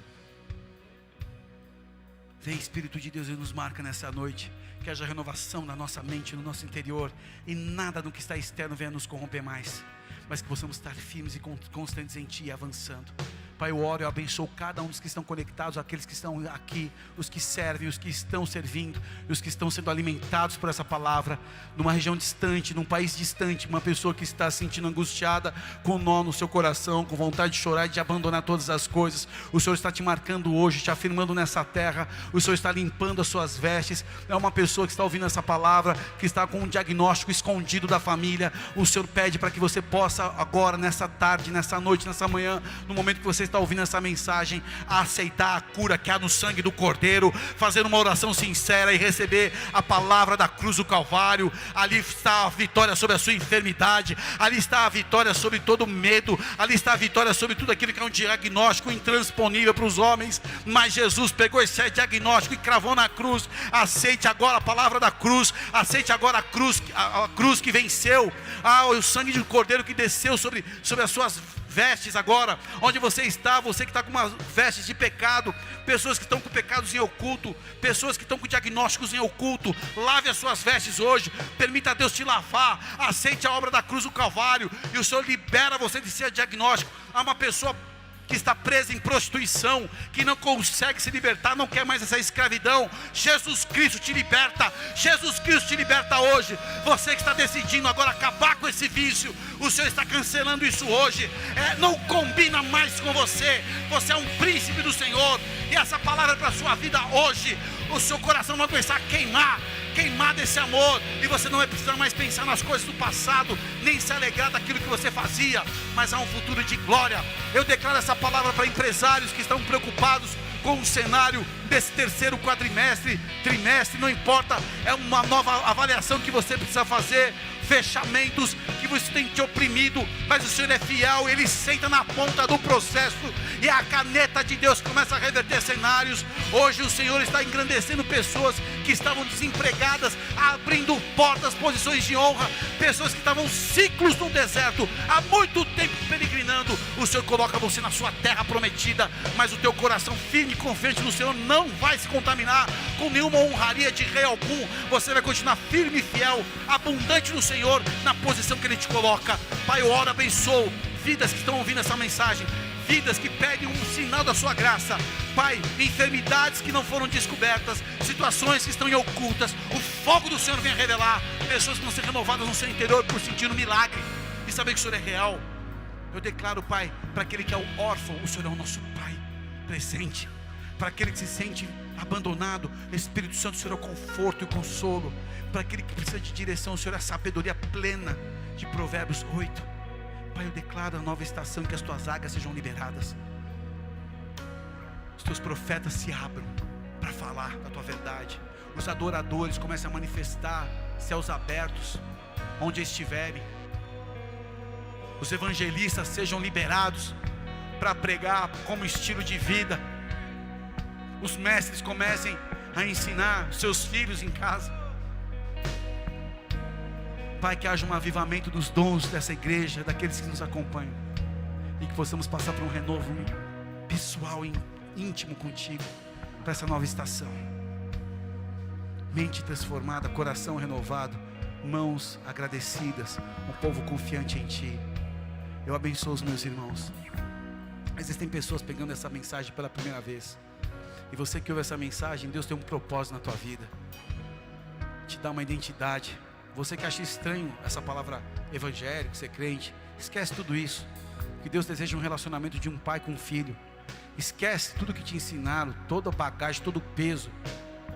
Vem, Espírito de Deus, e nos marca nessa noite. Que haja renovação na nossa mente, no nosso interior, e nada do que está externo venha nos corromper mais, mas que possamos estar firmes e constantes em Ti, avançando. Pai, eu oro e eu abençoo cada um dos que estão conectados, aqueles que estão aqui, os que servem, os que estão servindo, e os que estão sendo alimentados por essa palavra, numa região distante, num país distante, uma pessoa que está se sentindo angustiada, com um nó no seu coração, com vontade de chorar e de abandonar todas as coisas. O Senhor está te marcando hoje, te afirmando nessa terra. O Senhor está limpando as suas vestes. É uma pessoa que está ouvindo essa palavra, que está com um diagnóstico escondido da família. O Senhor pede para que você possa agora, nessa tarde, nessa noite, nessa manhã, no momento que você está ouvindo essa mensagem, a aceitar a cura que há no sangue do Cordeiro, fazer uma oração sincera e receber a palavra da cruz do Calvário. Ali está a vitória sobre a sua enfermidade, ali está a vitória sobre todo medo, ali está a vitória sobre tudo aquilo que é um diagnóstico intransponível para os homens, mas Jesus pegou esse diagnóstico e cravou na cruz. Aceite agora a palavra da cruz, aceite agora a cruz que venceu, o sangue do Cordeiro que desceu sobre as suas vestes agora, onde você está, você que está com umas vestes de pecado, pessoas que estão com pecados em oculto, pessoas que estão com diagnósticos em oculto, lave as suas vestes hoje, permita a Deus te lavar, aceite a obra da cruz do Calvário, e o Senhor libera você de ser diagnóstico. Há uma pessoa que está presa em prostituição, que não consegue se libertar, não quer mais essa escravidão. Jesus Cristo te liberta, Jesus Cristo te liberta hoje. Você que está decidindo agora acabar com esse vício, o Senhor está cancelando isso hoje. Não combina mais com você, você é um príncipe do Senhor, e essa palavra é para a sua vida hoje. O seu coração vai começar a queimar desse amor, e você não vai precisar mais pensar nas coisas do passado, nem se alegrar daquilo que você fazia, mas há um futuro de glória. Eu declaro essa palavra para empresários que estão preocupados com o cenário desse terceiro trimestre, não importa, é uma nova avaliação que você precisa fazer, fechamentos que você tem te oprimido, mas o Senhor é fiel, Ele senta na ponta do processo, e a caneta de Deus começa a reverter cenários. Hoje o Senhor está engrandecendo pessoas que estavam desempregadas, abrindo portas, posições de honra, pessoas que estavam ciclos no deserto, há muito tempo peregrinando. O Senhor coloca você na sua terra prometida, mas o teu coração firme e confiante no Senhor não vai se contaminar com nenhuma honraria de rei algum. Você vai continuar firme e fiel, abundante no Senhor, na posição que Ele te coloca. Pai, eu oro, abençoo vidas que estão ouvindo essa mensagem, vidas que pedem um sinal da sua graça. Pai, enfermidades que não foram descobertas, situações que estão em ocultas, o fogo do Senhor vem revelar. Pessoas que vão ser renovadas no seu interior por sentir um milagre e saber que o Senhor é real. Eu declaro, Pai, para aquele que é o órfão, o Senhor é o nosso Pai presente. Para aquele que se sente abandonado, Espírito Santo, o Senhor é o conforto e o consolo. Para aquele que precisa de direção, o Senhor é a sabedoria plena de Provérbios 8. Pai, eu declaro a nova estação, que as tuas águas sejam liberadas, os teus profetas se abram para falar da tua verdade, os adoradores comecem a manifestar céus abertos onde estiverem, os evangelistas sejam liberados para pregar como estilo de vida, os mestres comecem a ensinar seus filhos em casa. Pai, que haja um avivamento dos dons dessa igreja, daqueles que nos acompanham, e que possamos passar por um renovo pessoal e íntimo contigo, para essa nova estação. Mente transformada, coração renovado, mãos agradecidas, um povo confiante em Ti. Eu abençoo os meus irmãos. Existem pessoas pegando essa mensagem pela primeira vez, e você que ouve essa mensagem, Deus tem um propósito na tua vida, te dá uma identidade. Você que acha estranho essa palavra evangélico, ser crente, esquece tudo isso, que Deus deseja um relacionamento de um pai com um filho. Esquece tudo que te ensinaram, toda a bagagem, todo o peso,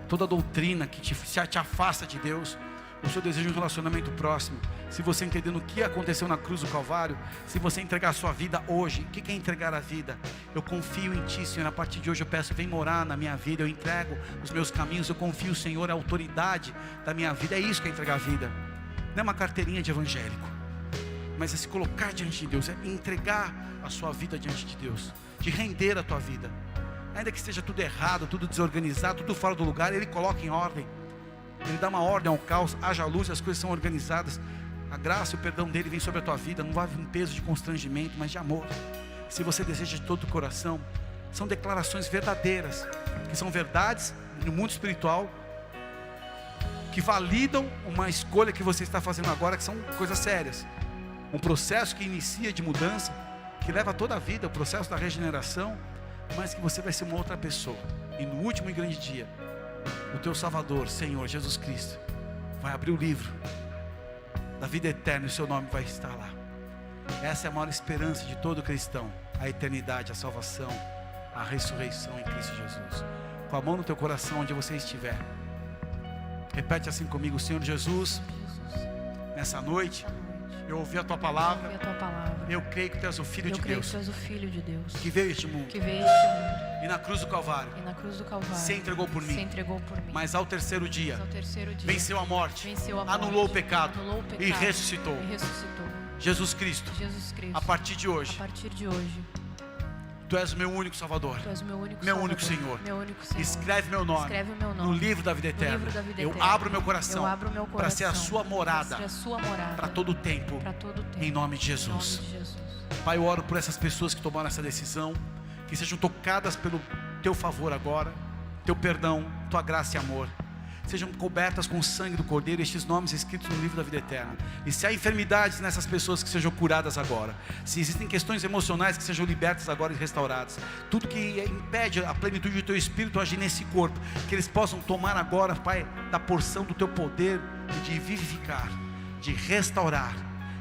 toda a doutrina que te afasta de Deus. O Senhor deseja um relacionamento próximo. Se você entendendo o que aconteceu na cruz do Calvário, se você entregar a sua vida hoje, o que é entregar a vida? Eu confio em Ti, Senhor, a partir de hoje eu peço, vem morar na minha vida, eu entrego os meus caminhos, eu confio, Senhor, a autoridade da minha vida. É isso que é entregar a vida, não é uma carteirinha de evangélico, mas é se colocar diante de Deus, é entregar a sua vida diante de Deus, de render a tua vida, ainda que esteja tudo errado, tudo desorganizado, tudo fora do lugar, Ele coloca em ordem. Ele dá uma ordem ao caos, haja luz, as coisas são organizadas. A graça e o perdão dele vem sobre a tua vida. Não vai vir um peso de constrangimento, mas de amor. Se você deseja de todo o coração, são declarações verdadeiras, que são verdades no mundo espiritual, que validam uma escolha que você está fazendo agora, que são coisas sérias. Um processo que inicia de mudança, que leva toda a vida, o processo da regeneração, mas que você vai ser uma outra pessoa. E no último e grande dia, o teu Salvador, Senhor Jesus Cristo, vai abrir o livro da vida eterna, e o seu nome vai estar lá. Essa é a maior esperança de todo cristão, a eternidade, a salvação, a ressurreição em Cristo Jesus. Com a mão no teu coração, onde você estiver, repete assim comigo: Senhor Jesus, nessa noite eu ouvi a tua palavra, eu creio que tu és o Filho de Deus, que veio a este mundo, e na cruz do Calvário, se entregou por mim, mas ao terceiro dia, venceu a morte, anulou o pecado, e ressuscitou. Jesus Cristo, a partir de hoje, Tu és o meu único Salvador, meu único Senhor. Escreve meu nome no livro da vida eterna. Eu abro meu coração para ser a sua morada para todo o tempo, em nome de Jesus. Pai, eu oro por essas pessoas que tomaram essa decisão, que sejam tocadas pelo Teu favor agora, Teu perdão, Tua graça e amor, sejam cobertas com o sangue do Cordeiro, estes nomes escritos no livro da vida eterna. E se há enfermidades nessas pessoas, que sejam curadas agora. Se existem questões emocionais, que sejam libertas agora e restauradas. Tudo que impede a plenitude do Teu Espírito agir nesse corpo, que eles possam tomar agora, Pai, da porção do Teu poder, de vivificar, de restaurar,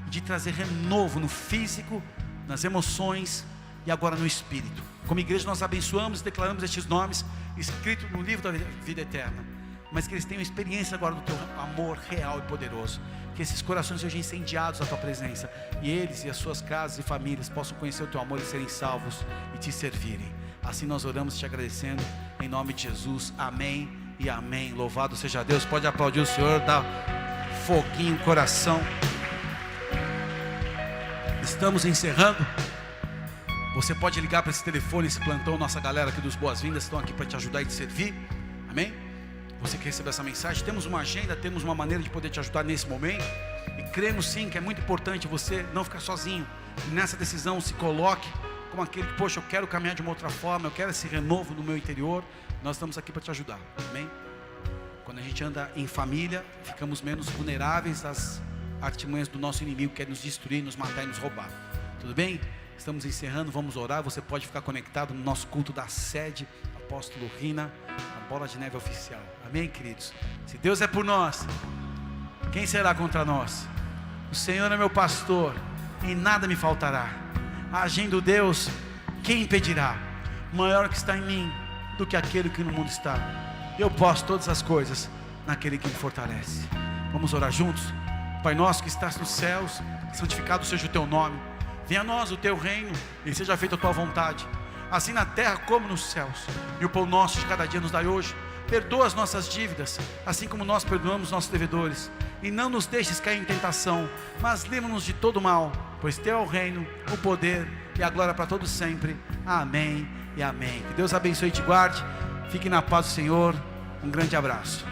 de trazer renovo no físico, nas emoções e agora no Espírito. Como igreja nós abençoamos e declaramos estes nomes escritos no livro da vida eterna, mas que eles tenham experiência agora do Teu amor real e poderoso, que esses corações sejam incendiados à Tua presença, e eles e as suas casas e famílias possam conhecer o Teu amor e serem salvos e Te servirem. Assim nós oramos Te agradecendo, em nome de Jesus, amém e amém. Louvado seja Deus. Pode aplaudir o Senhor, dá foguinho no coração. Estamos encerrando. Você pode ligar para esse telefone, esse plantão. Nossa galera aqui dos Boas-Vindas estão aqui para te ajudar e te servir, amém? Você que recebeu essa mensagem, temos uma agenda, temos uma maneira de poder te ajudar nesse momento, e cremos sim que é muito importante você não ficar sozinho, e nessa decisão se coloque como aquele que, poxa, eu quero caminhar de uma outra forma, eu quero esse renovo no meu interior. Nós estamos aqui para te ajudar, amém? Quando a gente anda em família, ficamos menos vulneráveis às artimanhas do nosso inimigo, que quer nos destruir, nos matar e nos roubar. Tudo bem? Estamos encerrando, vamos orar. Você pode ficar conectado no nosso culto da sede Apóstolo Rina, a Bola de Neve oficial. Amém, queridos? Se Deus é por nós, quem será contra nós? O Senhor é meu pastor e nada me faltará. Agindo Deus, quem impedirá? Maior que está em mim do que aquele que no mundo está. Eu posso todas as coisas naquele que me fortalece. Vamos orar juntos? Pai nosso que estás nos céus, santificado seja o Teu nome. Venha a nós o Teu reino e seja feita a Tua vontade, assim na terra como nos céus. E o pão nosso de cada dia nos dai hoje. Perdoa as nossas dívidas, assim como nós perdoamos nossos devedores. E não nos deixes cair em tentação, mas livra-nos de todo mal, pois Teu é o reino, o poder e a glória para todos sempre. Amém e amém. Que Deus abençoe e te guarde. Fique na paz do Senhor. Um grande abraço.